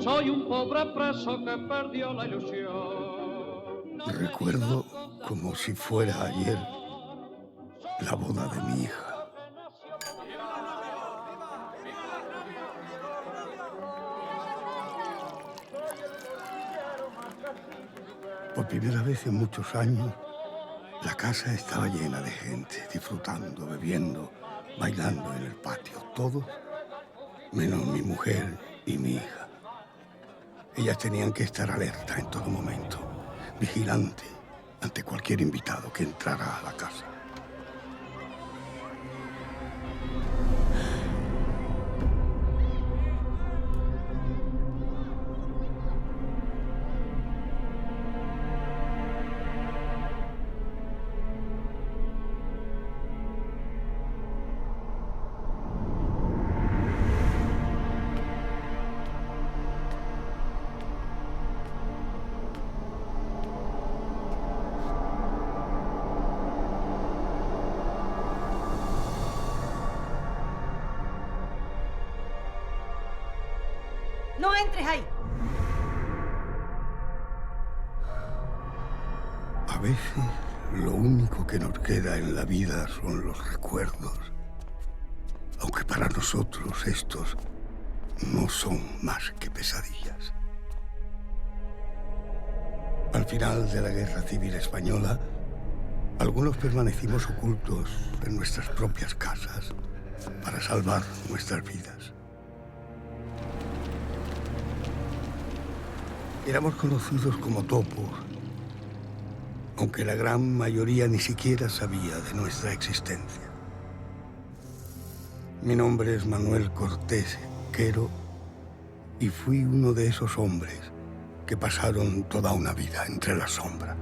Soy un pobre preso que perdió la ilusión. Recuerdo como si fuera ayer la boda de mi hija. Por primera vez en muchos años, la casa estaba llena de gente, disfrutando, bebiendo, bailando en el patio. Todos, menos mi mujer y mi hija. Ellas tenían que estar alerta en todo momento, vigilante ante cualquier invitado que entrara a la casa. ¡No entres ahí! A veces, lo único que nos queda en la vida son los recuerdos. Aunque para nosotros estos no son más que pesadillas. Al final de la Guerra Civil Española, algunos permanecimos ocultos en nuestras propias casas para salvar nuestras vidas. Éramos conocidos como topos, aunque la gran mayoría ni siquiera sabía de nuestra existencia. Mi nombre es Manuel Cortés Quero y fui uno de esos hombres que pasaron toda una vida entre las sombras.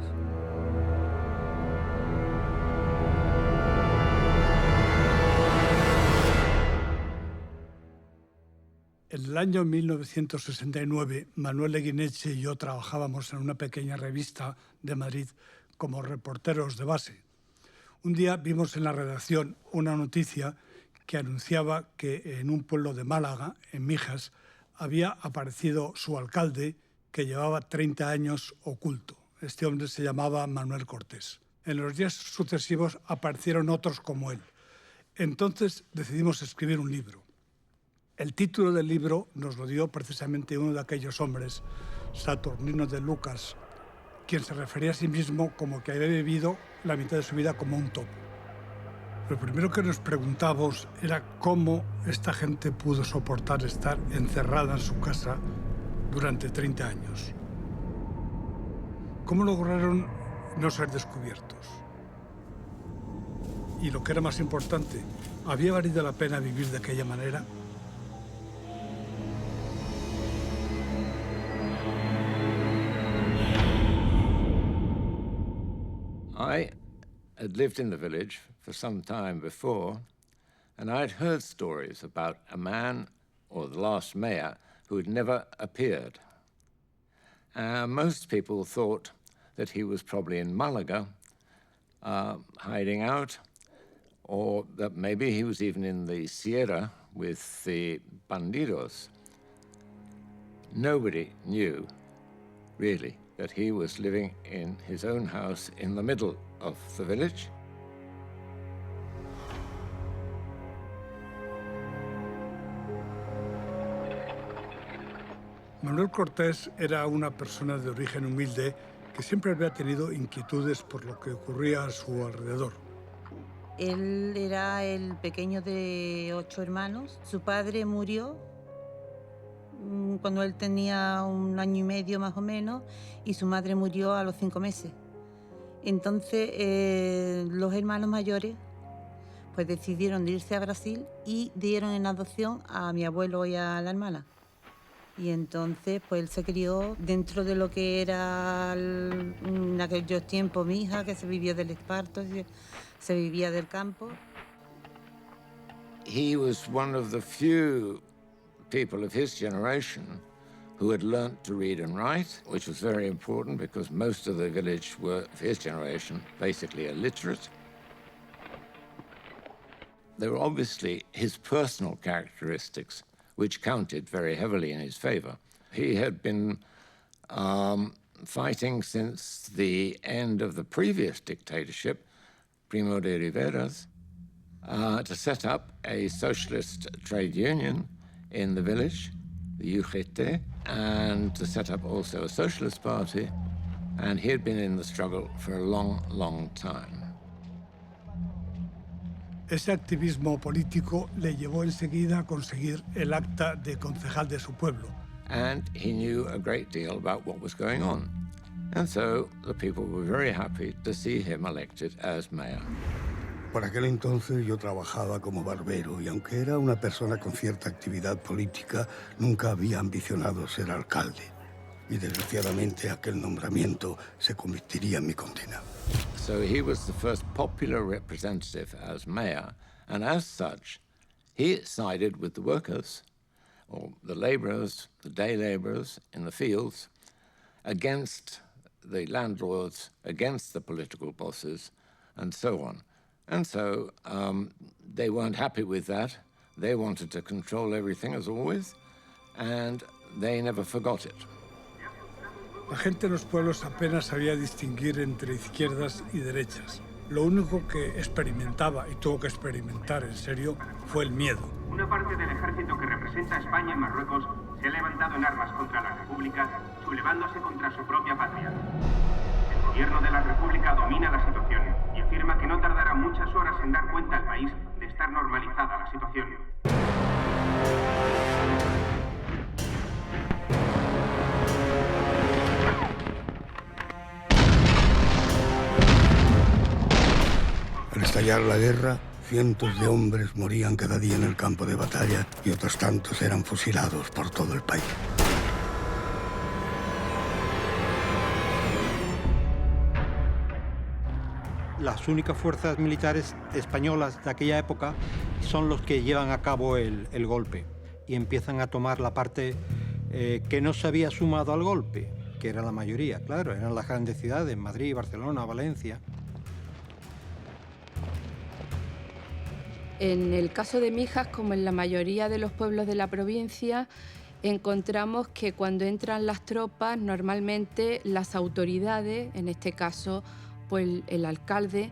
En el año 1969, Manuel Eguineche y yo trabajábamos en una pequeña revista de Madrid como reporteros de base. Un día vimos en la redacción una noticia que anunciaba que en un pueblo de Málaga, en Mijas, había aparecido su alcalde, que llevaba 30 años oculto. Este hombre se llamaba Manuel Cortés. En los días sucesivos aparecieron otros como él. Entonces decidimos escribir un libro. El título del libro nos lo dio precisamente uno de aquellos hombres, Saturnino de Lucas, quien se refería a sí mismo como que había vivido la mitad de su vida como un topo. Lo primero que nos preguntábamos era cómo esta gente pudo soportar estar encerrada en su casa durante 30 años. ¿Cómo lograron no ser descubiertos? Y lo que era más importante, ¿había valido la pena vivir de aquella manera? I had lived in the village for some time before, and I'd heard stories about a man, or the last mayor, who had never appeared. Most people thought that he was probably in Malaga, hiding out, or that maybe he was even in the Sierra with the bandidos. Nobody knew, really, that he was living in his own house in the middle of the village. Manuel Cortés era una persona de origen humilde que siempre había tenido inquietudes por lo que ocurría a su alrededor. Él era el pequeño de 8 hermanos. Su padre murió cuando él tenía 1 año y medio más o menos, y su madre murió a los 5 meses. Entonces los hermanos mayores pues decidieron irse a Brasil y dieron en adopción a mi abuelo y a la hermana. Y entonces pues él se crió dentro de lo que era en aquellos tiempos Mijas, que se vivía del esparto, se vivía del campo. He was one of the few people of his generation who had learnt to read and write, which was very important because most of the village were, of his generation, basically illiterate. There were obviously his personal characteristics which counted very heavily in his favor. He had been fighting since the end of the previous dictatorship, Primo de Rivera's, to set up a socialist trade union in the village, the UGT, and to set up also a socialist party. And he had been in the struggle for a long, long time. Ese activismo político le llevó enseguida a conseguir el acta de concejal de su pueblo. And he knew a great deal about what was going on. And so the people were very happy to see him elected as mayor. Por aquel entonces yo trabajaba como barbero y aunque era una persona con cierta actividad política, nunca había ambicionado ser alcalde. Y desgraciadamente aquel nombramiento se convertiría en mi condena. So he was the first popular representative as mayor, and as such, he sided with the workers, or the laborers, the day laborers in the fields, against the landlords, against the political bosses, and so on. And so they weren't happy with that. They wanted to control everything as always, and they never forgot it. La gente en los pueblos apenas sabía distinguir entre izquierdas y derechas. Lo único que experimentaba, y tuvo que experimentar en serio, fue el miedo. Una parte del ejército que representa a España en Marruecos se ha levantado en armas contra la República, sublevándose contra su propia patria. El gobierno de la República domina la situación y afirma que no tardará muchas horas en dar cuenta al país de estar normalizada la situación. Al estallar la guerra, cientos de hombres morían cada día en el campo de batalla y otros tantos eran fusilados por todo el país. Las únicas fuerzas militares españolas de aquella época son los que llevan a cabo el golpe y empiezan a tomar la parte que no se había sumado al golpe, que era la mayoría, claro, eran las grandes ciudades, Madrid, Barcelona, Valencia. En el caso de Mijas, como en la mayoría de los pueblos de la provincia, encontramos que cuando entran las tropas, normalmente las autoridades, en este caso pues el alcalde,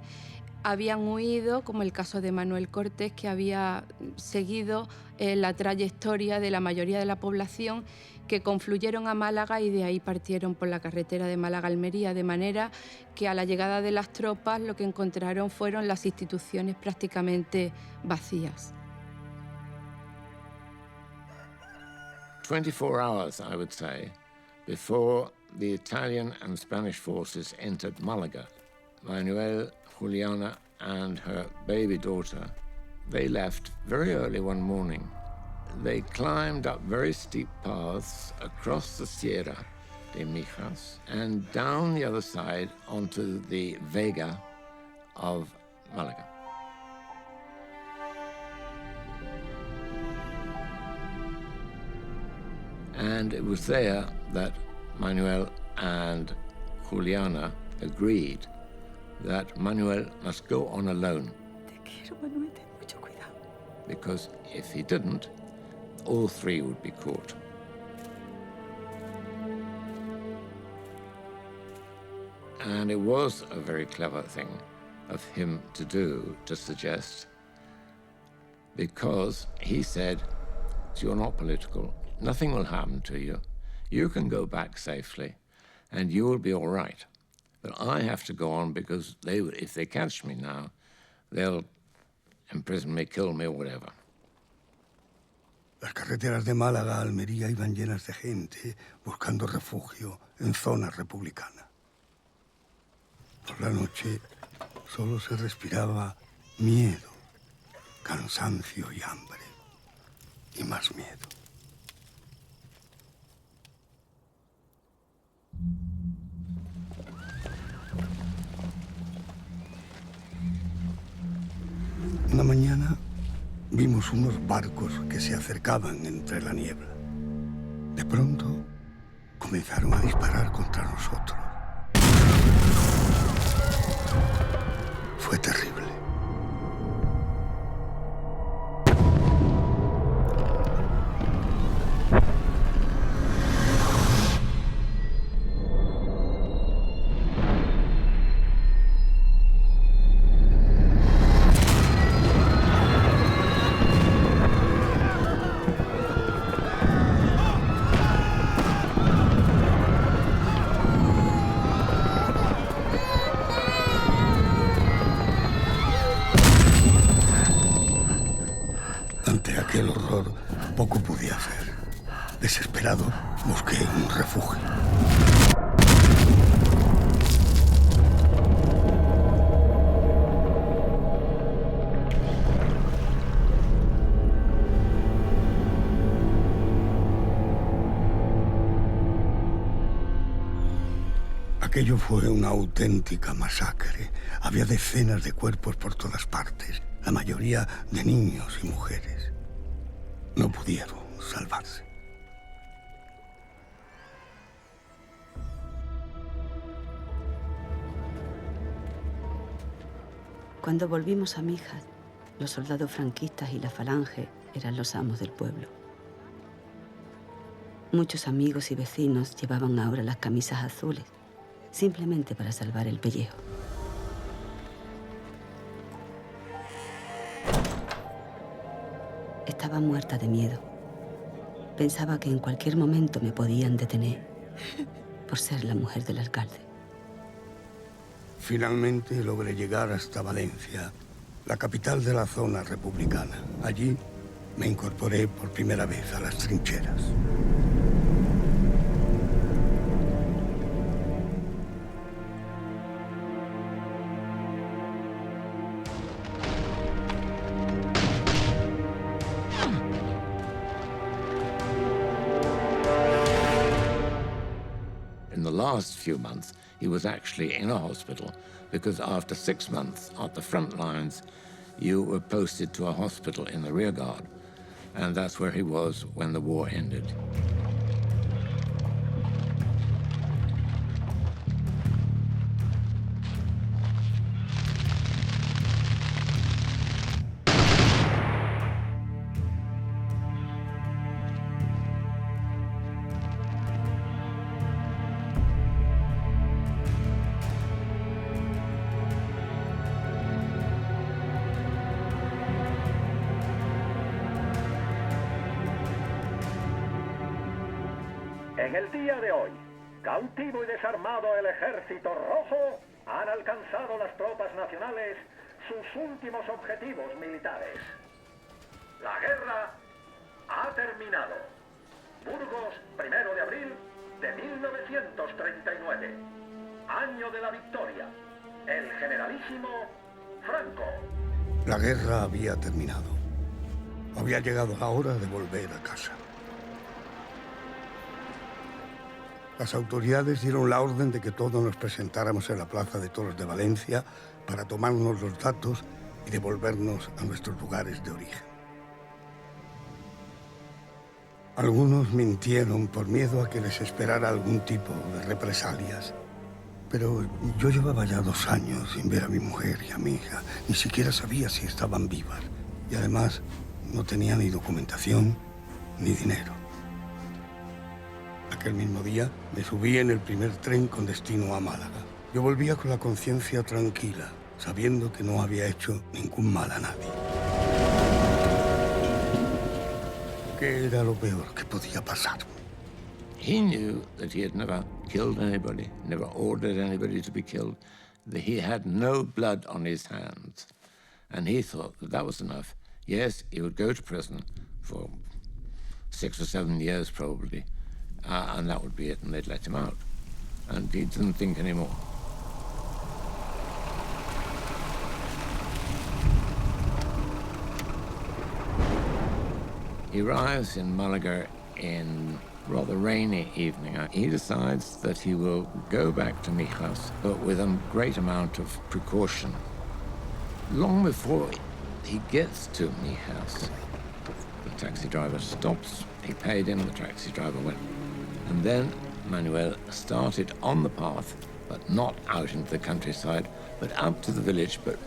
habían huido, como el caso de Manuel Cortés, que había seguido la trayectoria de la mayoría de la población, que confluyeron a Málaga y de ahí partieron por la carretera de Málaga-Almería, de manera que a la llegada de las tropas lo que encontraron fueron las instituciones prácticamente vacías. 24 hours, I would say, before the Italian and Spanish forces entered Malaga, Manuel, Juliana, and her baby daughter, they left very early one morning. They climbed up very steep paths across the Sierra de Mijas and down the other side onto the Vega of Malaga. And it was there that Manuel and Juliana agreed that Manuel must go on alone. Te quiero, Manuel, ten mucho cuidado. Because if he didn't, all three would be caught. And it was a very clever thing of him to do, to suggest, because he said, you're not political, nothing will happen to you, you can go back safely, and you will be all right. But I have to go on because if they catch me now, they'll imprison me, kill me, or whatever. Las carreteras de Málaga a Almería iban llenas de gente buscando refugio en zonas republicanas. Por la noche solo se respiraba miedo, cansancio y hambre. Y más miedo. Una mañana vimos unos barcos que se acercaban entre la niebla. De pronto comenzaron a disparar contra nosotros. Fue terrible. Desesperado, busqué un refugio. Aquello fue una auténtica masacre. Había decenas de cuerpos por todas partes, la mayoría de niños y mujeres. No pudieron salvarse. Cuando volvimos a Mijas, los soldados franquistas y la falange eran los amos del pueblo. Muchos amigos y vecinos llevaban ahora las camisas azules, simplemente para salvar el pellejo. Estaba muerta de miedo. Pensaba que en cualquier momento me podían detener por ser la mujer del alcalde. Finalmente logré llegar hasta Valencia, la capital de la zona republicana. Allí me incorporé por primera vez a las trincheras. In the last few months, he was actually in a hospital because after 6 months at the front lines, you were posted to a hospital in the rear guard. And that's where he was when the war ended. En el día de hoy, cautivo y desarmado el Ejército Rojo, han alcanzado las tropas nacionales sus últimos objetivos militares. La guerra ha terminado. Burgos, 1 de abril de 1939. Año de la victoria. El generalísimo Franco. La guerra había terminado. Había llegado la hora de volver a casa. Las autoridades dieron la orden de que todos nos presentáramos en la Plaza de Toros de Valencia para tomarnos los datos y devolvernos a nuestros lugares de origen. Algunos mintieron por miedo a que les esperara algún tipo de represalias. Pero yo llevaba ya 2 años sin ver a mi mujer y a mi hija. Ni siquiera sabía si estaban vivas. Y además no tenía ni documentación ni dinero. Aquel mismo día me subí en el primer tren con destino a Málaga. Yo volvía con la conciencia tranquila, sabiendo que no había hecho ningún mal a nadie. ¿Qué era lo peor que podía pasar? He knew that he had never killed anybody, never ordered anybody to be killed, that he had no blood on his hands. And he thought that that was enough. Yes, he would go to prison for 6 or 7 years probably, and that would be it, and they'd let him out. And he didn't think anymore. He arrives in Malaga in rather rainy evening. He decides that he will go back to Mijas, but with a great amount of precaution. Long before he gets to Mijas, the taxi driver stops. He paid him, the taxi driver went. And then Manuel started on the path, but not out into the countryside, but up to the village, but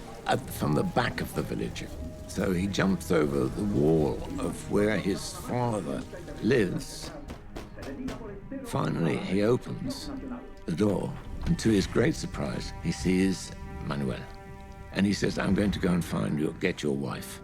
from the back of the village. So he jumps over the wall of where his father lives. Finally, he opens the door, and to his great surprise, he sees Manuel. And he says, I'm going to go and find you, get your wife.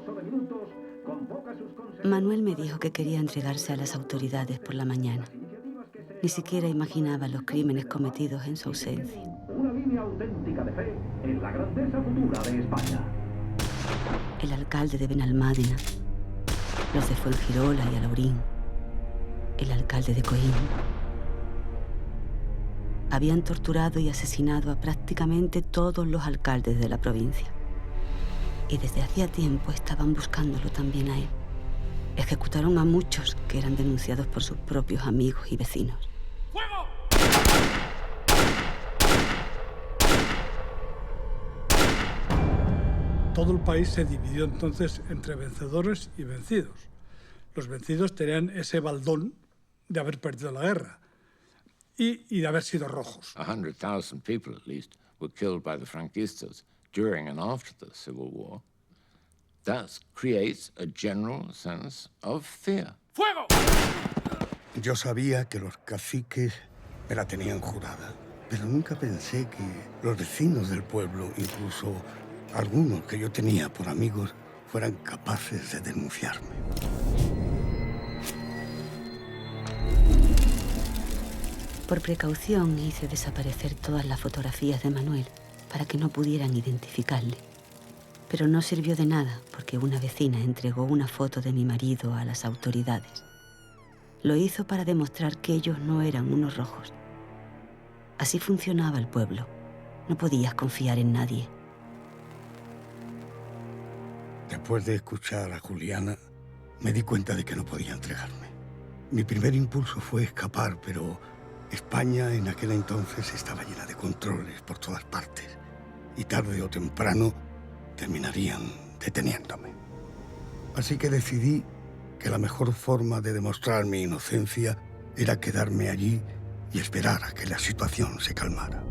lapso de minutos, convoca sus consejeros... Manuel me dijo que quería entregarse a las autoridades por la mañana. Ni siquiera imaginaba los crímenes cometidos en su ausencia. Una línea auténtica de fe en la grandeza futura de España. El alcalde de Benalmádena, los de Fuengirola y Alaurín, el alcalde de Coín. Habían torturado y asesinado a prácticamente todos los alcaldes de la provincia. Y desde hacía tiempo estaban buscándolo también a él. Ejecutaron a muchos que eran denunciados por sus propios amigos y vecinos. ¡Fuego! Todo el país se dividió entonces entre vencedores y vencidos. Los vencidos tenían ese baldón de haber perdido la guerra y de haber sido rojos. 100,000 people, at least, were killed by the Franquistas during and after the Civil War. That creates a general sense of fear. ¡Fuego! Yo sabía que los caciques me la tenían jurada, pero nunca pensé que los vecinos del pueblo, incluso algunos que yo tenía por amigos, fueran capaces de denunciarme. Por precaución hice desaparecer todas las fotografías de Manuel para que no pudieran identificarle. Pero no sirvió de nada porque una vecina entregó una foto de mi marido a las autoridades. Lo hizo para demostrar que ellos no eran unos rojos. Así funcionaba el pueblo. No podías confiar en nadie. Después de escuchar a Juliana, me di cuenta de que no podía entregarme. Mi primer impulso fue escapar, pero España en aquel entonces estaba llena de controles por todas partes y tarde o temprano terminarían deteniéndome. Así que decidí que la mejor forma de demostrar mi inocencia era quedarme allí y esperar a que la situación se calmara.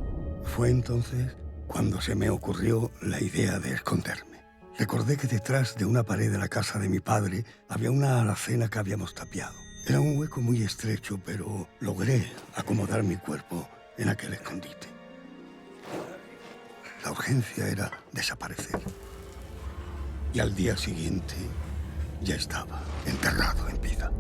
Fue entonces cuando se me ocurrió la idea de esconderme. Recordé que detrás de una pared de la casa de mi padre había una alacena que habíamos tapiado. Era un hueco muy estrecho, pero logré acomodar mi cuerpo en aquel escondite. La urgencia era desaparecer. Y al día siguiente ya estaba enterrado en vida.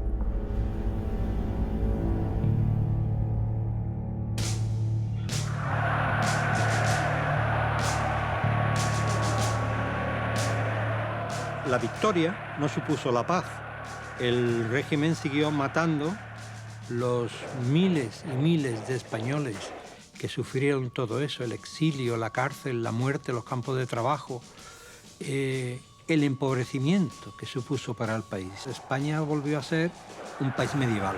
La victoria no supuso la paz. El régimen siguió matando los miles y miles de españoles que sufrieron todo eso, el exilio, la cárcel, la muerte, los campos de trabajo, el empobrecimiento que supuso para el país. España volvió a ser un país medieval.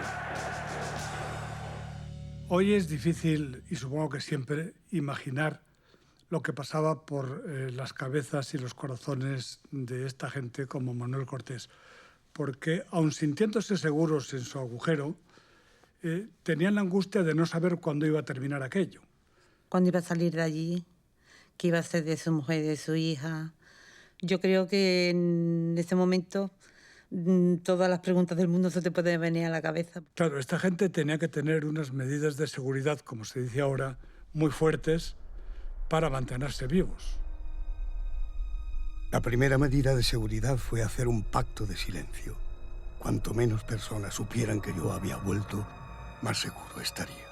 Hoy es difícil, y supongo que siempre, imaginar lo que pasaba por las cabezas y los corazones de esta gente como Manuel Cortés, porque aun sintiéndose seguros en su agujero, tenían la angustia de no saber cuándo iba a terminar aquello. Cuándo iba a salir de allí, qué iba a ser de su mujer y de su hija. Yo creo que en ese momento todas las preguntas del mundo se te pueden venir a la cabeza. Claro, esta gente tenía que tener unas medidas de seguridad, como se dice ahora, muy fuertes para mantenerse vivos. La primera medida de seguridad fue hacer un pacto de silencio. Cuanto menos personas supieran que yo había vuelto, más seguro estaría.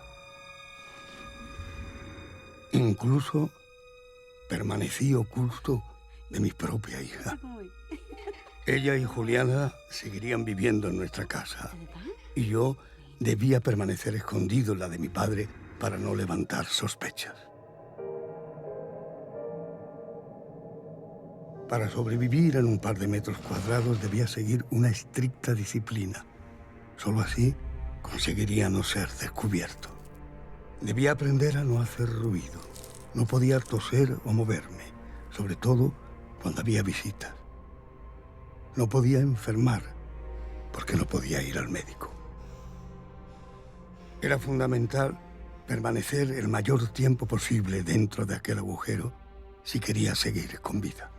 Incluso permanecí oculto de mi propia hija. Ella y Juliana seguirían viviendo en nuestra casa y yo debía permanecer escondido en la de mi padre para no levantar sospechas. Para sobrevivir en un par de metros cuadrados debía seguir una estricta disciplina. Solo así conseguiría no ser descubierto. Debía aprender a no hacer ruido. No podía toser o moverme, sobre todo cuando había visitas. No podía enfermar porque no podía ir al médico. Era fundamental permanecer el mayor tiempo posible dentro de aquel agujero si quería seguir con vida.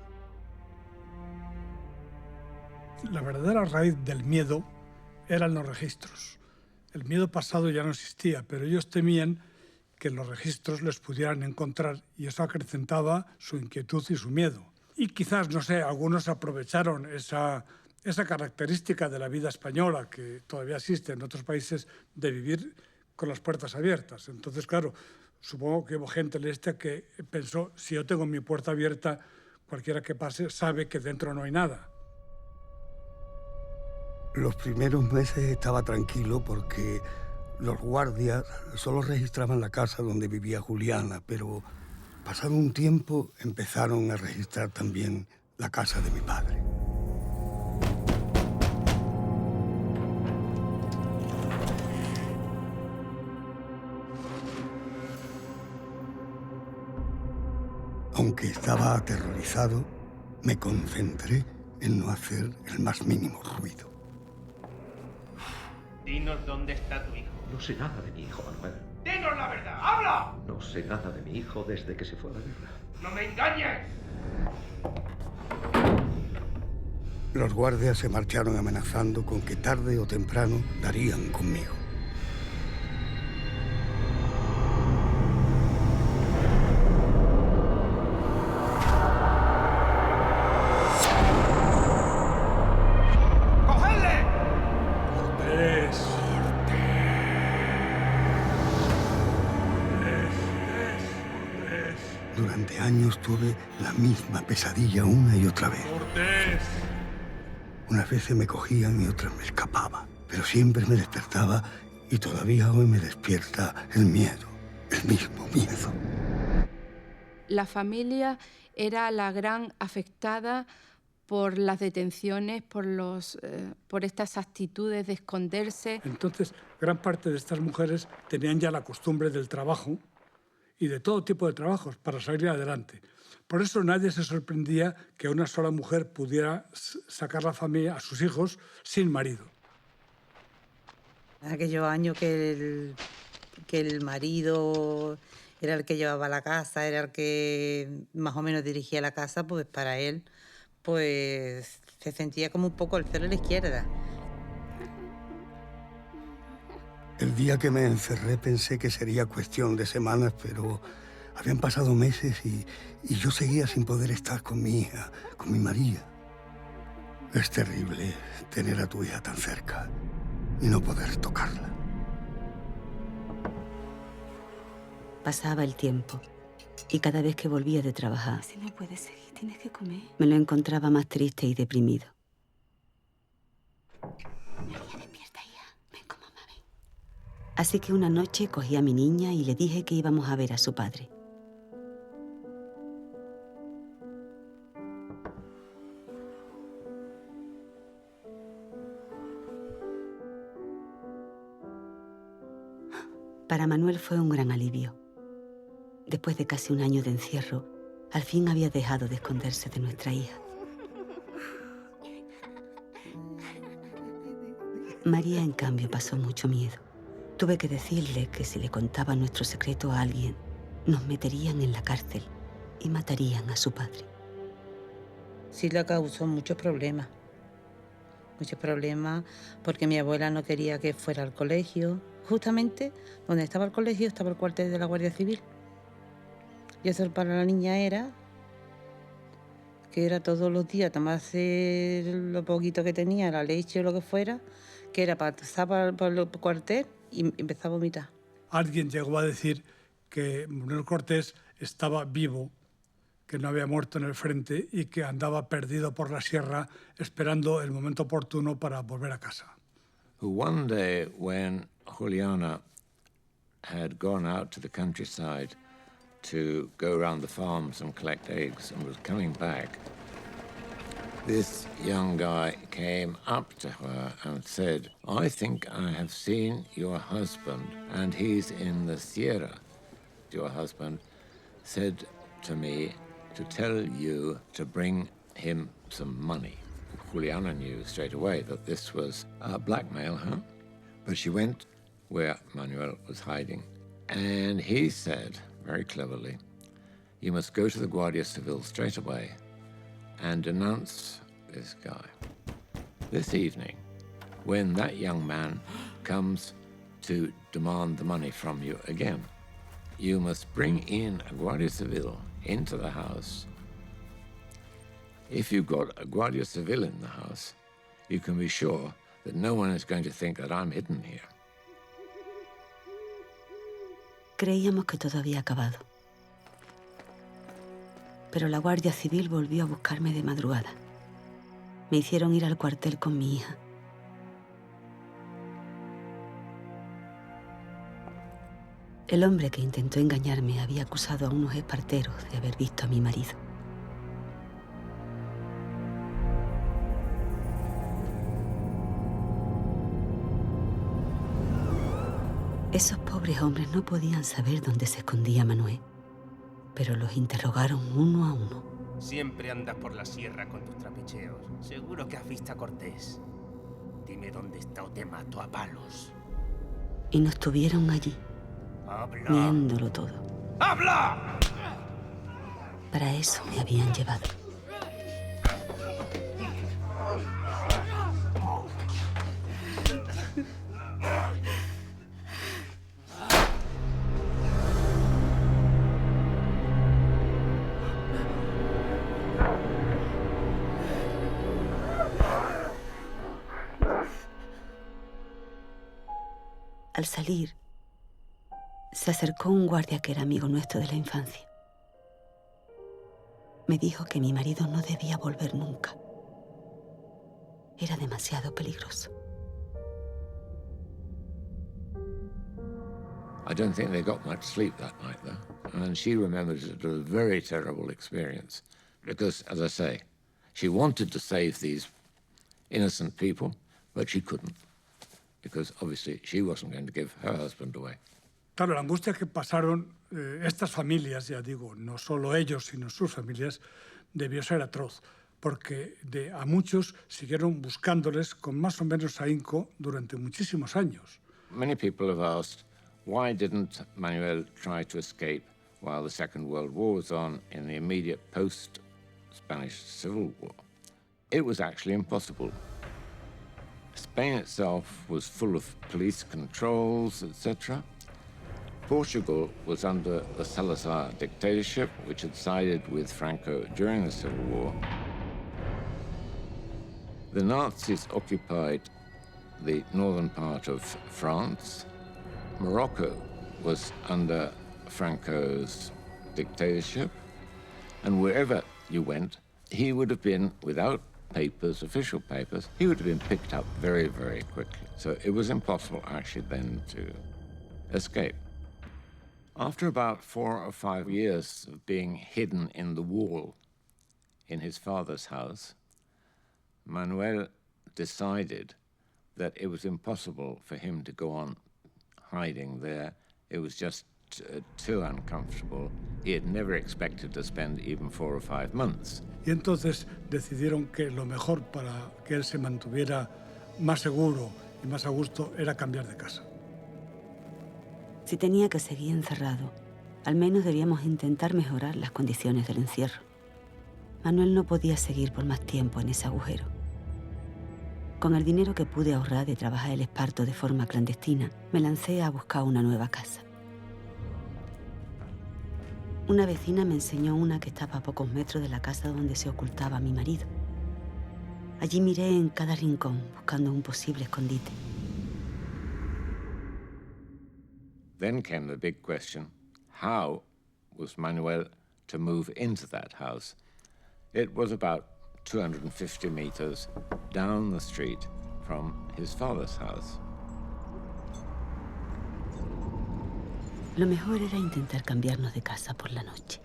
La verdadera raíz del miedo eran los registros. El miedo pasado ya no existía, pero ellos temían que en los registros les pudieran encontrar y eso acrecentaba su inquietud y su miedo. Y quizás, no sé, algunos aprovecharon esa característica de la vida española que todavía existe en otros países de vivir con las puertas abiertas. Entonces, claro, supongo que hubo gente del este que pensó, si yo tengo mi puerta abierta, cualquiera que pase sabe que dentro no hay nada. Los primeros meses estaba tranquilo porque los guardias solo registraban la casa donde vivía Juliana, pero pasado un tiempo empezaron a registrar también la casa de mi padre. Aunque estaba aterrorizado, me concentré en no hacer el más mínimo ruido. Dinos dónde está tu hijo. No sé nada de mi hijo, Manuel. ¡Dinos la verdad! ¡Habla! No sé nada de mi hijo desde que se fue a la guerra. ¡No me engañes! Los guardias se marcharon amenazando con que tarde o temprano darían conmigo. Durante años tuve la misma pesadilla una y otra vez. ¡Cortés! Unas veces me cogían y otras me escapaba, pero siempre me despertaba y todavía hoy me despierta el miedo, el mismo miedo. La familia era la gran afectada por las detenciones, por estas actitudes de esconderse. Entonces, gran parte de estas mujeres tenían ya la costumbre del trabajo y de todo tipo de trabajos para salir adelante. Por eso nadie se sorprendía que una sola mujer pudiera sacar la familia a sus hijos sin marido. En aquellos años que el marido era el que llevaba la casa, era el que más o menos dirigía la casa, pues para él pues se sentía como un poco el cero a la izquierda. El día que me encerré pensé que sería cuestión de semanas, pero habían pasado meses y yo seguía sin poder estar con mi hija, con mi María. Es terrible tener a tu hija tan cerca y no poder tocarla. Pasaba el tiempo y cada vez que volvía de trabajar... Si no puedes seguir, tienes que comer. Me lo encontraba más triste y deprimido. Así que una noche cogí a mi niña y le dije que íbamos a ver a su padre. Para Manuel fue un gran alivio. Después de casi un año de encierro, al fin había dejado de esconderse de nuestra hija. María, en cambio, pasó mucho miedo. Tuve que decirle que si le contaba nuestro secreto a alguien, nos meterían en la cárcel y matarían a su padre. Sí le causó muchos problemas porque mi abuela no quería que fuera al colegio. Justamente donde estaba el colegio estaba el cuartel de la Guardia Civil. Y eso para la niña era que era todos los días tomarse lo poquito que tenía, la leche o lo que fuera, que era para pasar por el cuartel y empezar a vomitar. Alguien llegó a decir que Manuel Cortés estaba vivo, que no había muerto en el frente y que andaba perdido por la sierra esperando el momento oportuno para volver a casa. One day when Juliana had gone out to the countryside to go around the farms and collect eggs and was coming back, this young guy came up to her and said, "I think I have seen your husband, and he's in the Sierra." Your husband said to me to tell you to bring him some money. Juliana knew straight away that this was blackmail, huh? But she went where Manuel was hiding, and he said, very cleverly, "You must go to the Guardia Civil straight away and denounce this guy. This evening, when that young man comes to demand the money from you again, you must bring in a Guardia Civil into the house If you've got a Guardia Civil in the house, you can be sure that no one is going to think that I'm hidden here. Creíamos que todo había acabado. Pero la Guardia Civil volvió a buscarme de madrugada. Me hicieron ir al cuartel con mi hija. El hombre que intentó engañarme había acusado a unos esparteros de haber visto a mi marido. Esos pobres hombres no podían saber dónde se escondía Manuel, pero los interrogaron uno a uno. Siempre andas por la sierra con tus trapicheos. Seguro que has visto a Cortés. Dime dónde está o te mato a palos. Y nos tuvieron allí, mirándolo todo. ¡Habla! Para eso me habían llevado. Al salir, se acercó un guardia que era amigo nuestro de la infancia. Me dijo que mi marido no debía volver nunca. Era demasiado peligroso. I don't think they got much sleep that night, though. And she remembers it as a very terrible experience. Because, as I say, she wanted to save these innocent people, but she couldn't. Because obviously she wasn't going to give her husband away. Claro, la angustia que pasaron estas familias, ya digo, no solo ellos, sino sus familias, debió ser atroz, porque a muchos siguieron buscándoles con más o menos ahínco durante muchísimos años. Many people have asked, why didn't Manuel try to escape while the Second World War was on in the immediate post-Spanish Civil War? It was actually impossible. Spain itself was full of police controls, etc. Portugal was under the Salazar dictatorship, which had sided with Franco during the Civil War. The Nazis occupied the northern part of France. Morocco was under Franco's dictatorship. And wherever you went, he would have been without papers, official papers, he would have been picked up very, very quickly. So it was impossible actually then to escape. After about 4 or 5 years of being hidden in the wall in his father's house, Manuel decided that it was impossible for him to go on hiding there. It was just too uncomfortable. He had never expected to spend even 4 or 5 months. Y entonces decidieron que lo mejor para que él se mantuviera más seguro y más a gusto era cambiar de casa. Si tenía que seguir encerrado, al menos debíamos intentar mejorar las condiciones del encierro. Manuel no podía seguir por más tiempo en ese agujero. Con el dinero que pude ahorrar de trabajar el esparto de forma clandestina, me lancé a buscar una nueva casa. Una vecina me enseñó una que estaba a pocos metros de la casa donde se ocultaba mi marido. Allí miré en cada rincón buscando un posible escondite. Then came the big question, how was Manuel to move into that house? It was about 250 meters down the street from his father's house. Lo mejor era intentar cambiarnos de casa por la noche,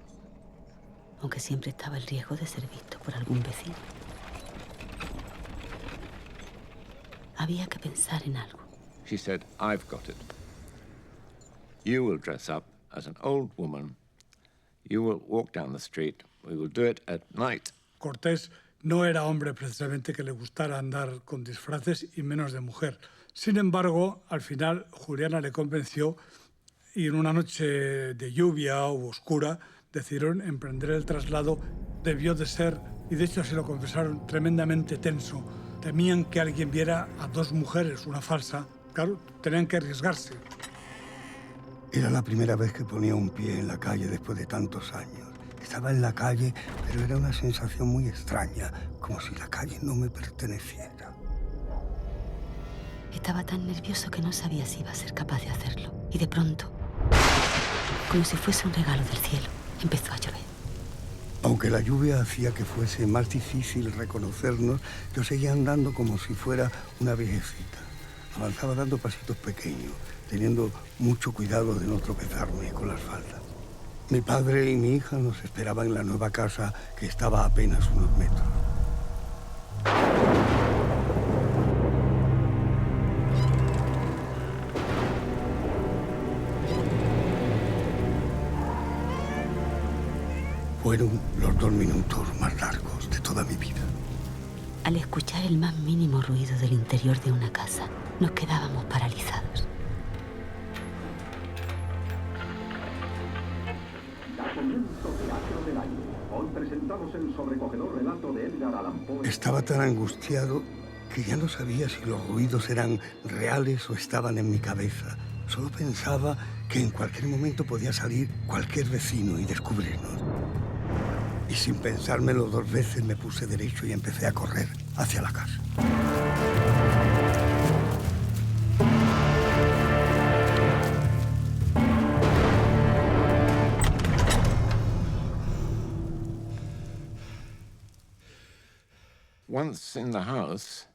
aunque siempre estaba el riesgo de ser visto por algún vecino. Había que pensar en algo. She said, I've got it. You will dress up as an old woman. You will walk down the street. We will do it at night. Cortés no era hombre precisamente que le gustara andar con disfraces y menos de mujer. Sin embargo, al final Juliana le convenció y en una noche de lluvia o oscura decidieron emprender el traslado. Debió de ser, y de hecho se lo confesaron, tremendamente tenso. Temían que alguien viera a 2 mujeres, una falsa. Claro, tenían que arriesgarse. Era la primera vez que ponía un pie en la calle después de tantos años. Estaba en la calle, pero era una sensación muy extraña, como si la calle no me perteneciera. Estaba tan nervioso que no sabía si iba a ser capaz de hacerlo. Y de pronto, como si fuese un regalo del cielo, empezó a llover. Aunque la lluvia hacía que fuese más difícil reconocernos, yo seguía andando como si fuera una viejecita. Avanzaba dando pasitos pequeños, teniendo mucho cuidado de no tropezarme con la asfalto. Mi padre y mi hija nos esperaban en la nueva casa, que estaba a apenas unos metros. Fueron los 2 minutos más largos de toda mi vida. Al escuchar el más mínimo ruido del interior de una casa, nos quedábamos paralizados. Hoy presentamos el sobrecogedor relato de Edgar Allan Poe. Estaba tan angustiado que ya no sabía si los ruidos eran reales o estaban en mi cabeza. Solo pensaba que en cualquier momento podía salir cualquier vecino y descubrirnos. Y sin pensármelo 2 veces me puse derecho y empecé a correr hacia la casa. Once in the house,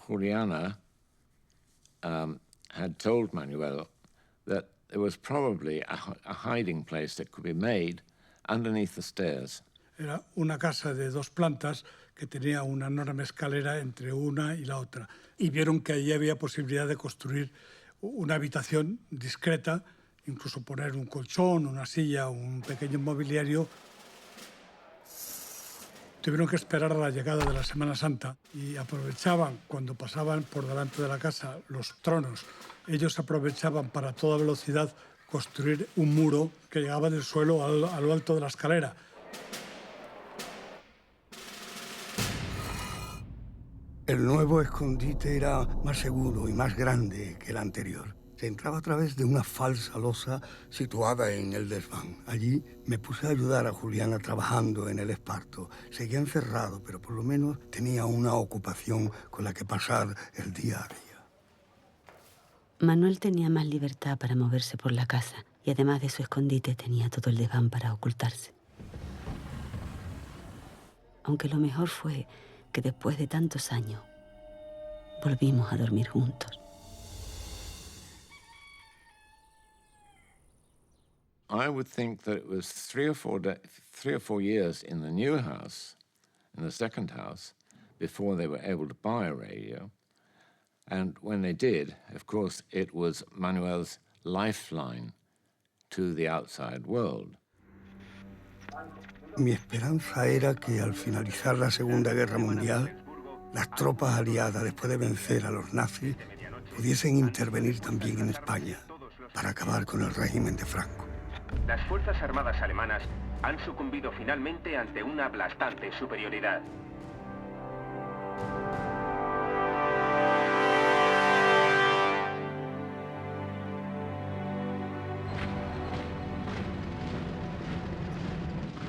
Juliana had told Manuel that there was probably a hiding place that could be made underneath the stairs. Era una casa de 2 plantas que tenía una enorme escalera entre una y la otra. Y vieron que allí había posibilidad de construir una habitación discreta, incluso poner un colchón, una silla, un pequeño mobiliario. Tuvieron que esperar a la llegada de la Semana Santa y aprovechaban, cuando pasaban por delante de la casa los tronos, ellos aprovechaban para a toda velocidad construir un muro que llegaba del suelo a lo alto de la escalera. El nuevo escondite era más seguro y más grande que el anterior. Se entraba a través de una falsa losa situada en el desván. Allí me puse a ayudar a Juliana trabajando en el esparto. Seguía encerrado, pero por lo menos tenía una ocupación con la que pasar el día a día. Manuel tenía más libertad para moverse por la casa y además de su escondite tenía todo el desván para ocultarse. Aunque lo mejor fue que después de tantos años volvimos a dormir juntos. I would think that it was 3 or 4 years in the new house, in the second house, before they were able to buy a radio. And when they did, of course, it was Manuel's lifeline to the outside world. Mi esperanza era que al finalizar la Segunda Guerra Mundial, las tropas aliadas, después de vencer a los nazis, pudiesen intervenir también en España para acabar con el régimen de Franco. Las Fuerzas Armadas alemanas han sucumbido finalmente ante una aplastante superioridad.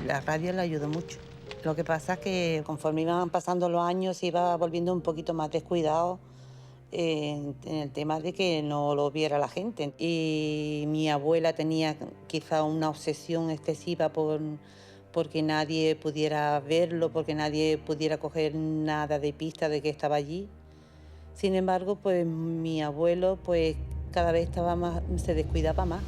La radio le ayudó mucho. Lo que pasa es que conforme iban pasando los años se iba volviendo un poquito más descuidado en el tema de que no lo viera la gente. Y mi abuela tenía quizá una obsesión excesiva porque nadie pudiera verlo, porque nadie pudiera coger nada de pista de que estaba allí. Sin embargo, pues mi abuelo pues cada vez se descuidaba más.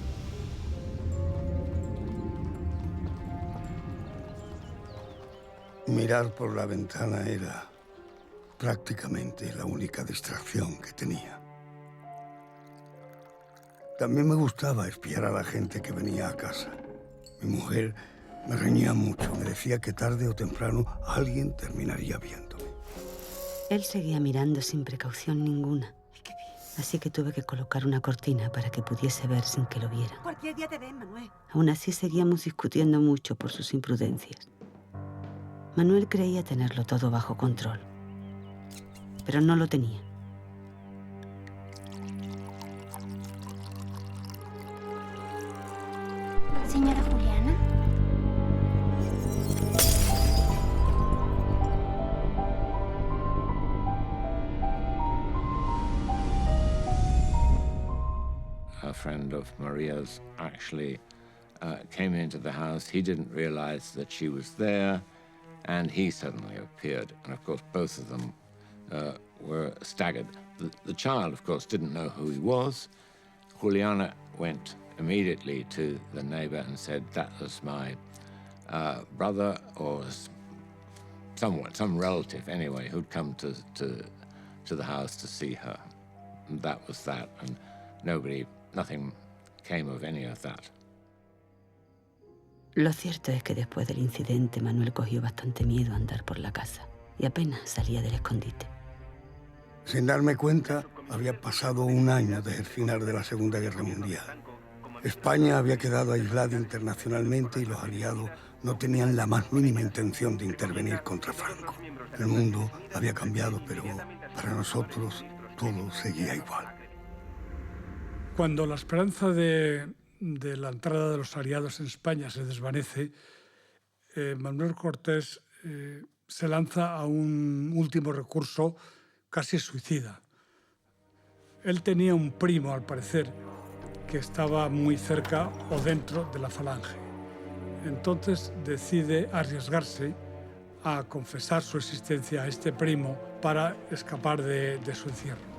Mirar por la ventana era prácticamente la única distracción que tenía. También me gustaba espiar a la gente que venía a casa. Mi mujer me reñía mucho, me decía que tarde o temprano alguien terminaría viéndome. Él seguía mirando sin precaución ninguna. Así que tuve que colocar una cortina para que pudiese ver sin que lo vieran. Cualquier día te ven, Manuel. Aún así seguíamos discutiendo mucho por sus imprudencias. Manuel creía tenerlo todo bajo control, pero no lo tenía. Señora Juliana. friend of Maria's, actually came into the house. He didn't realize that she was there, and he suddenly appeared. And of course, both of them were staggered. The child, of course, didn't know who he was. Juliana went immediately to the neighbor and said, that was my brother or some relative anyway, who'd come to the house to see her. And that was that, and nothing came of any of that. Lo cierto es que después del incidente Manuel cogió bastante miedo a andar por la casa y apenas salía del escondite. Sin darme cuenta, había pasado un año desde el final de la Segunda Guerra Mundial. España había quedado aislada internacionalmente y los aliados no tenían la más mínima intención de intervenir contra Franco. El mundo había cambiado, pero para nosotros todo seguía igual. Cuando la esperanza de la entrada de los aliados en España se desvanece, Manuel Cortés se lanza a un último recurso casi suicida. Él tenía un primo, al parecer, que estaba muy cerca o dentro de la Falange. Entonces decide arriesgarse a confesar su existencia a este primo para escapar de su encierro.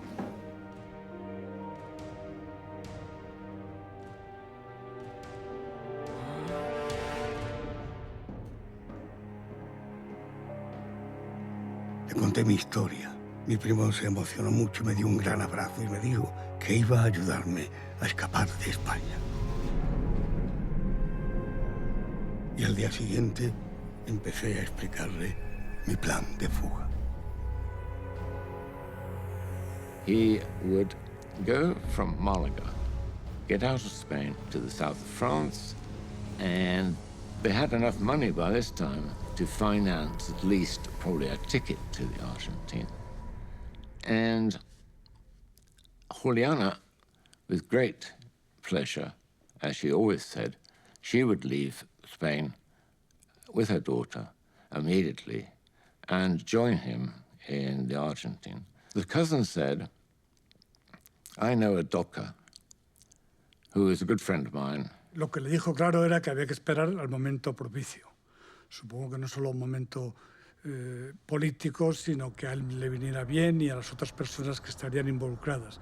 Le conté mi historia. Mi primo se emocionó mucho, me dio un gran abrazo y me dijo que iba a ayudarme a escapar de España. Y al día siguiente empecé a explicarle mi plan de fuga. He would go from Malaga, get out of Spain to the south of France, and they had enough money by this time to finance at least probably a ticket to the Argentine. And Juliana, with great pleasure, as she always said, she would leave Spain with her daughter immediately and join him in the Argentine. The cousin said, I know a docker who is a good friend of mine. Lo que le dijo claro era que había que esperar al momento propicio. Supongo que no solo un momento político, sino que a él le viniera bien y a las otras personas que estarían involucradas.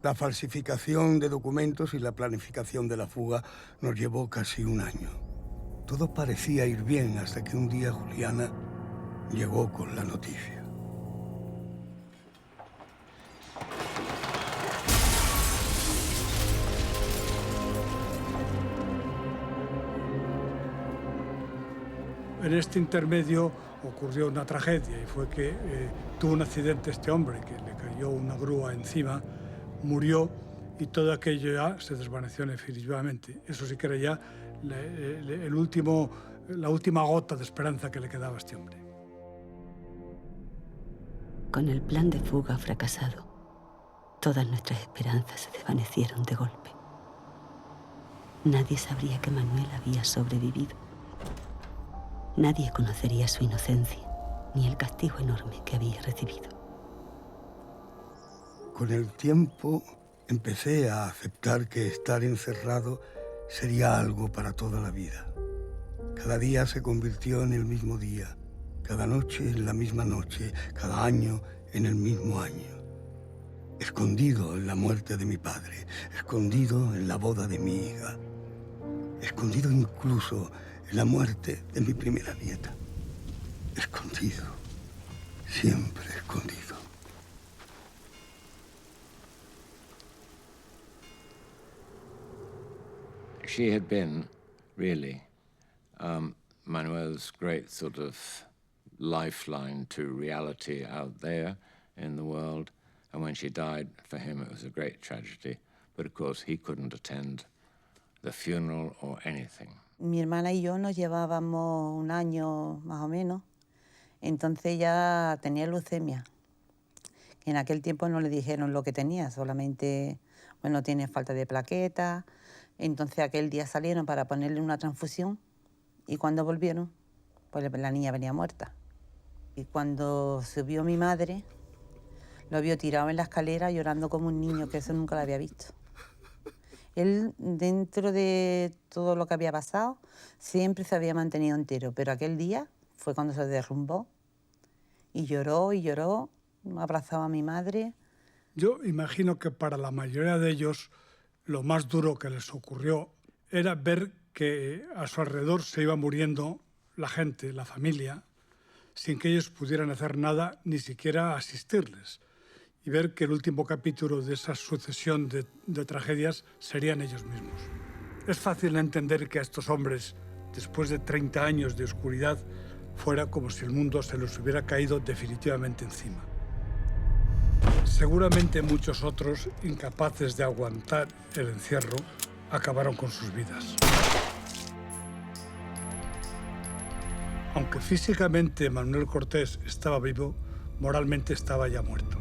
La falsificación de documentos y la planificación de la fuga nos llevó casi un año. Todo parecía ir bien hasta que un día Juliana llegó con la noticia. En este intermedio ocurrió una tragedia y fue que tuvo un accidente este hombre, que le cayó una grúa encima, murió y todo aquello ya se desvaneció definitivamente. Eso sí que era ya la última gota de esperanza que le quedaba a este hombre. Con el plan de fuga fracasado, todas nuestras esperanzas se desvanecieron de golpe. Nadie sabría que Manuel había sobrevivido. Nadie conocería su inocencia, ni el castigo enorme que había recibido. Con el tiempo empecé a aceptar que estar encerrado sería algo para toda la vida. Cada día se convirtió en el mismo día, cada noche en la misma noche, cada año en el mismo año. Escondido en la muerte de mi padre, escondido en la boda de mi hija, escondido incluso en la muerte de mi primera nieta. Escondido, siempre escondido. She had been, really, Manuel's great sort of lifeline to reality out there in the world. And when she died, for him it was a great tragedy. But of course, he couldn't attend the funeral or anything. Mi hermana y yo nos llevábamos un año más o menos. Entonces ella tenía leucemia. En aquel tiempo no le dijeron lo que tenía, solamente, bueno, tiene falta de plaquetas. Entonces aquel día salieron para ponerle una transfusión y cuando volvieron, pues la niña venía muerta. Y cuando se vio mi madre, lo vio tirado en la escalera llorando como un niño, que eso nunca lo había visto. Él, dentro de todo lo que había pasado, siempre se había mantenido entero, pero aquel día fue cuando se derrumbó y lloró, abrazaba a mi madre. Yo imagino que para la mayoría de ellos lo más duro que les ocurrió era ver que a su alrededor se iba muriendo la gente, la familia, sin que ellos pudieran hacer nada, ni siquiera asistirles. Y ver que el último capítulo de esa sucesión de tragedias serían ellos mismos. Es fácil entender que a estos hombres, después de 30 años de oscuridad, fuera como si el mundo se les hubiera caído definitivamente encima. Seguramente muchos otros, incapaces de aguantar el encierro, acabaron con sus vidas. Aunque físicamente Manuel Cortés estaba vivo, moralmente estaba ya muerto.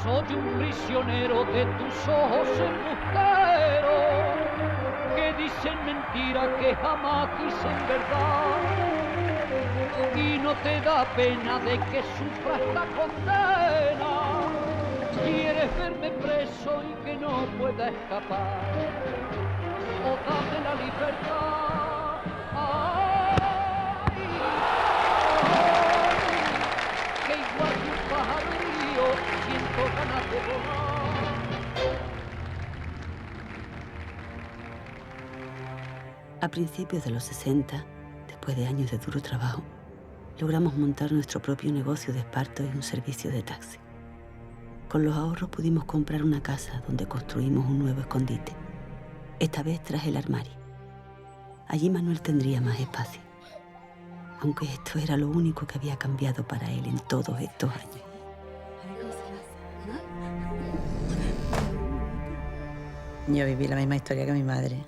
Soy un prisionero de tus ojos embusteros que dicen mentira que jamás dicen verdad, y no te da pena de que sufra esta condena. Quieres verme preso y que no pueda escapar, o dame la libertad. Ay, que igual que un pajarillo siento ganas de volar. A principios de los 60, después de años de duro trabajo, logramos montar nuestro propio negocio de esparto y un servicio de taxi. Con los ahorros pudimos comprar una casa donde construimos un nuevo escondite, esta vez tras el armario. Allí Manuel tendría más espacio, aunque esto era lo único que había cambiado para él en todos estos años. Yo viví la misma historia que mi madre.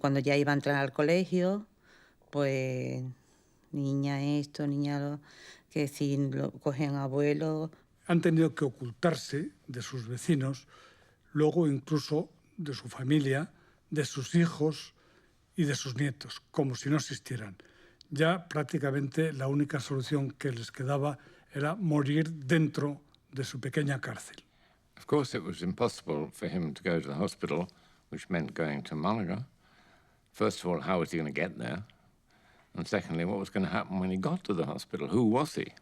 Cuando ya iba a entrar al colegio, pues niña esto, niña lo, que si lo cogen abuelos. Han tenido que ocultarse de sus vecinos, luego incluso de su familia, de sus hijos y de sus nietos, como si no existieran. Ya prácticamente la única solución que les quedaba era morir dentro de su pequeña cárcel. Of course, it was impossible for him to go to the hospital, which meant going to Malaga. First of all, how was he going to get there? And secondly, what was going to happen when he got to the hospital? Who was he?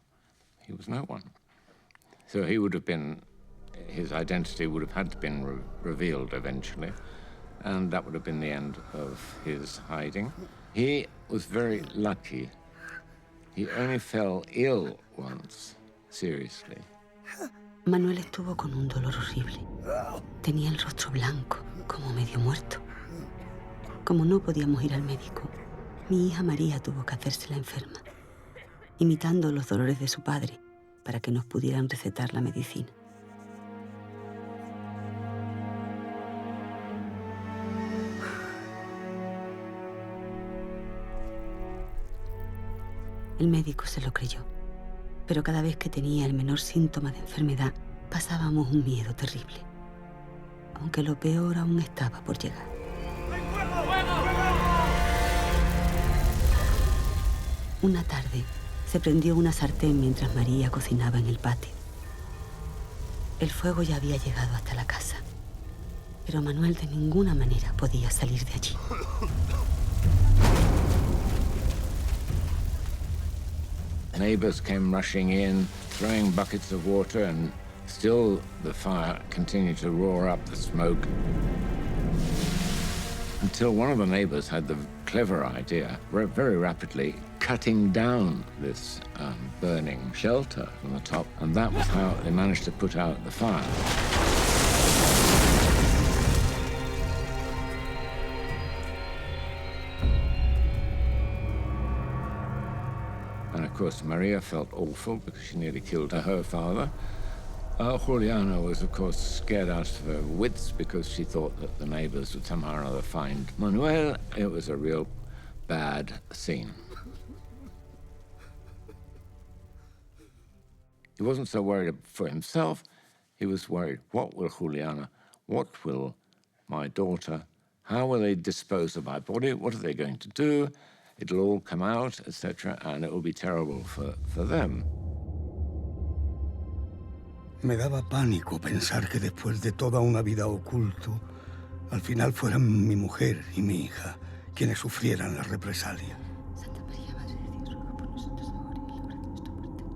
He was no one. So he would have been, his identity would have had to been revealed eventually, and that would have been the end of his hiding. He was very lucky. He only fell ill once, seriously. Manuel estuvo con un dolor horrible. Tenía el rostro blanco, como medio muerto. Como no podíamos ir al médico, mi hija María tuvo que hacerse la enferma, imitando los dolores de su padre para que nos pudieran recetar la medicina. El médico se lo creyó, pero cada vez que tenía el menor síntoma de enfermedad, pasábamos un miedo terrible, aunque lo peor aún estaba por llegar. Una tarde se prendió una sartén mientras María cocinaba en el patio. El fuego ya había llegado hasta la casa, pero Manuel de ninguna manera podía salir de allí. Neighbors came rushing in, throwing buckets of water, and still the fire continued to roar up the smoke. Until one of the neighbors had the clever idea, very rapidly cutting down this burning shelter from the top, and that was how they managed to put out the fire. And of course, Maria felt awful because she nearly killed her father. Juliana was, of course, scared out of her wits because she thought that the neighbors would somehow or another find Manuel. It was a real bad scene. He wasn't so worried for himself. He was worried, what will Juliana, what will my daughter, how will they dispose of my body? What are they going to do? It'll all come out, etc., and it will be terrible for them. Me daba pánico pensar que después de toda una vida oculto, al final fueran mi mujer y mi hija quienes sufrieran las represalias.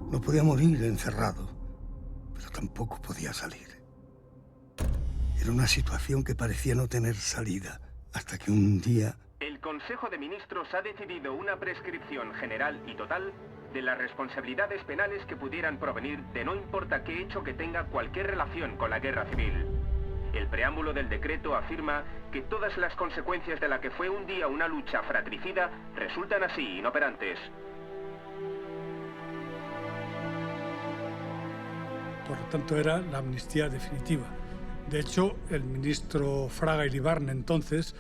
No podía morir encerrado, pero tampoco podía salir. Era una situación que parecía no tener salida, hasta que un día... El Consejo de Ministros ha decidido una prescripción general y total de las responsabilidades penales que pudieran provenir de no importa qué hecho que tenga cualquier relación con la guerra civil. El preámbulo del decreto afirma que todas las consecuencias de la que fue un día una lucha fratricida resultan así inoperantes. Por lo tanto, era la amnistía definitiva. De hecho, el ministro Fraga Iribarne, entonces,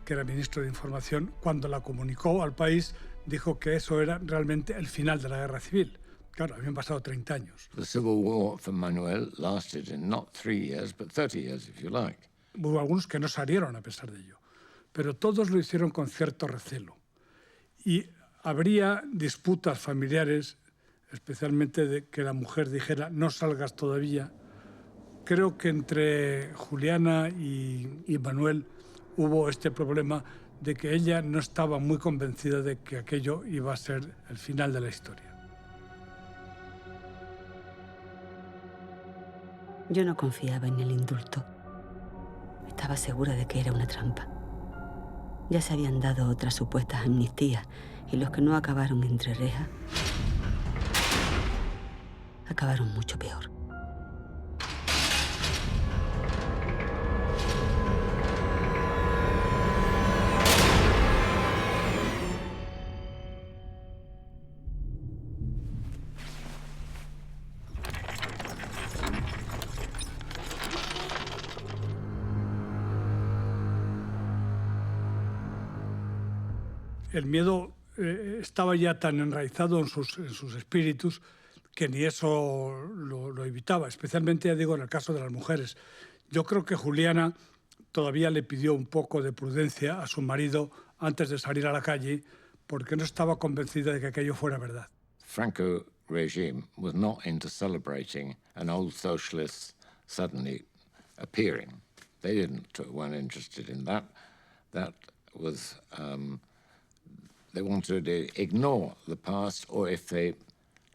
que era ministro de Información, cuando la comunicó al país, dijo que eso era realmente el final de la guerra civil. Claro, habían pasado 30 años. The Civil War for Manuel lasted in not 3 years, but 30 years, if you like. Hubo algunos que no salieron a pesar de ello, pero todos lo hicieron con cierto recelo. Y habría disputas familiares, especialmente de que la mujer dijera no salgas todavía. Creo que entre Juliana y Manuel hubo este problema de que ella no estaba muy convencida de que aquello iba a ser el final de la historia. Yo no confiaba en el indulto. Estaba segura de que era una trampa. Ya se habían dado otras supuestas amnistías y los que no acabaron entre rejas acabaron mucho peor. El miedo estaba ya tan enraizado en sus espíritus que ni eso lo evitaba, especialmente, ya digo, en el caso de las mujeres. Yo creo que Juliana todavía le pidió un poco de prudencia a su marido antes de salir a la calle porque no estaba convencida de que aquello fuera verdad. Franco regime was not into celebrating an old socialist suddenly appearing. They weren't interested in that. That was... They wanted to ignore the past, or if they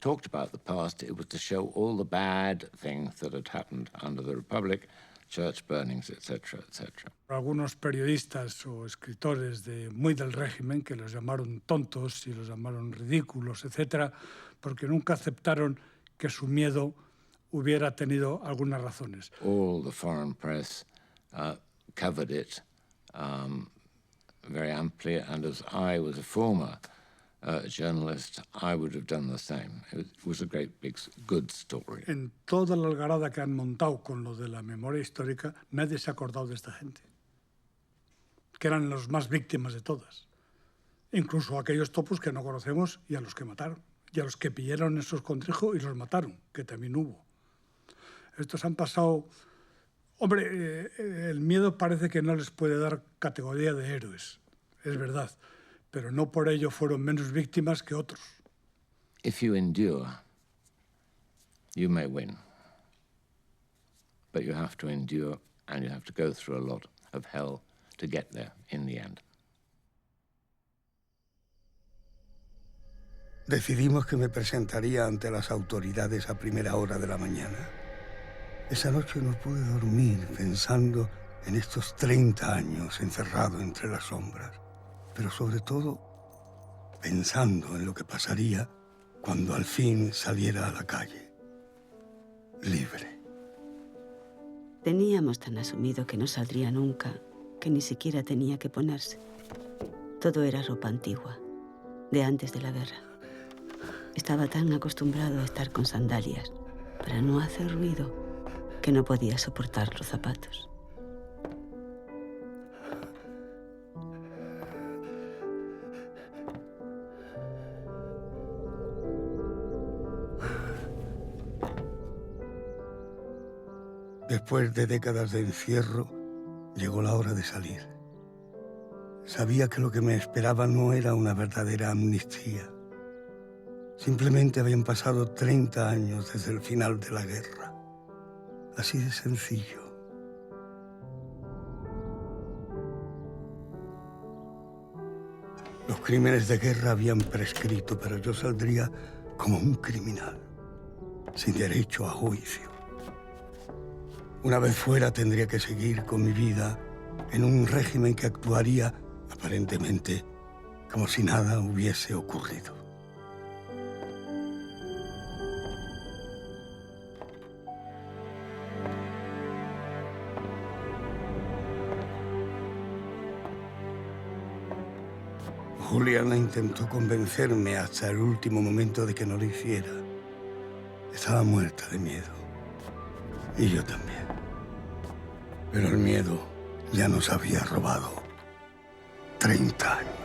talked about the past, it was to show all the bad things that had happened under the Republic, church burnings, etc., etc. Algunos periodistas o escritores muy del régimen que los llamaron tontos y los llamaron ridículos, etc., porque nunca aceptaron que su miedo hubiera tenido algunas razones. All the foreign press covered it very amply, and as I was a former journalist, I would have done the same. It was a great, big, good story. En toda la algarada que han montado con lo de la memoria histórica, nadie se ha acordado de esta gente, que eran los más víctimas de todas. Incluso aquellos topos que no conocemos y a los que mataron, y a los que pillaron en su escondrijo y los mataron, que también hubo. Estos han pasado... Hombre, el miedo parece que no les puede dar categoría de héroes, es verdad, pero no por ello fueron menos víctimas que otros. If you endure, you may win. But you have to endure and you have to go through a lot of hell to get there in the end. Decidimos que me presentaría ante las autoridades a primera hora de la mañana. Esa noche no pude dormir pensando en estos 30 años encerrado entre las sombras, pero sobre todo pensando en lo que pasaría cuando al fin saliera a la calle, libre. Teníamos tan asumido que no saldría nunca que ni siquiera tenía que ponerse. Todo era ropa antigua, de antes de la guerra. Estaba tan acostumbrado a estar con sandalias para no hacer ruido que no podía soportar los zapatos. Después de décadas de encierro, llegó la hora de salir. Sabía que lo que me esperaba no era una verdadera amnistía. Simplemente habían pasado 30 años desde el final de la guerra. Así de sencillo. Los crímenes de guerra habían prescrito, pero yo saldría como un criminal, sin derecho a juicio. Una vez fuera tendría que seguir con mi vida en un régimen que actuaría, aparentemente, como si nada hubiese ocurrido. Juliana intentó convencerme hasta el último momento de que no lo hiciera. Estaba muerta de miedo. Y yo también. Pero el miedo ya nos había robado 30 años.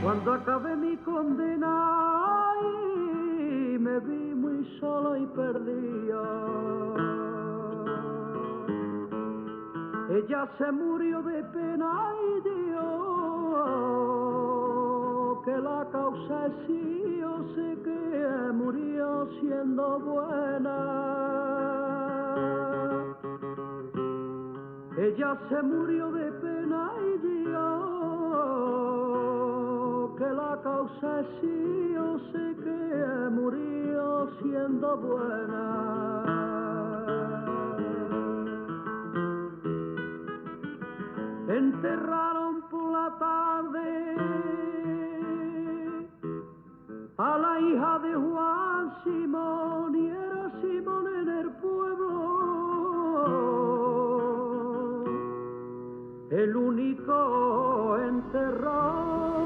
Cuando acabé mi condena y me vi muy solo y perdida, ella se murió de pena y dio que la causa es sí, yo sé que murió siendo buena. Ella se murió de pena y dio que la causa es sí, yo sé que murió siendo buena. Enterraron por la tarde a la hija de Juan Simón y era Simón en el pueblo el único enterrado.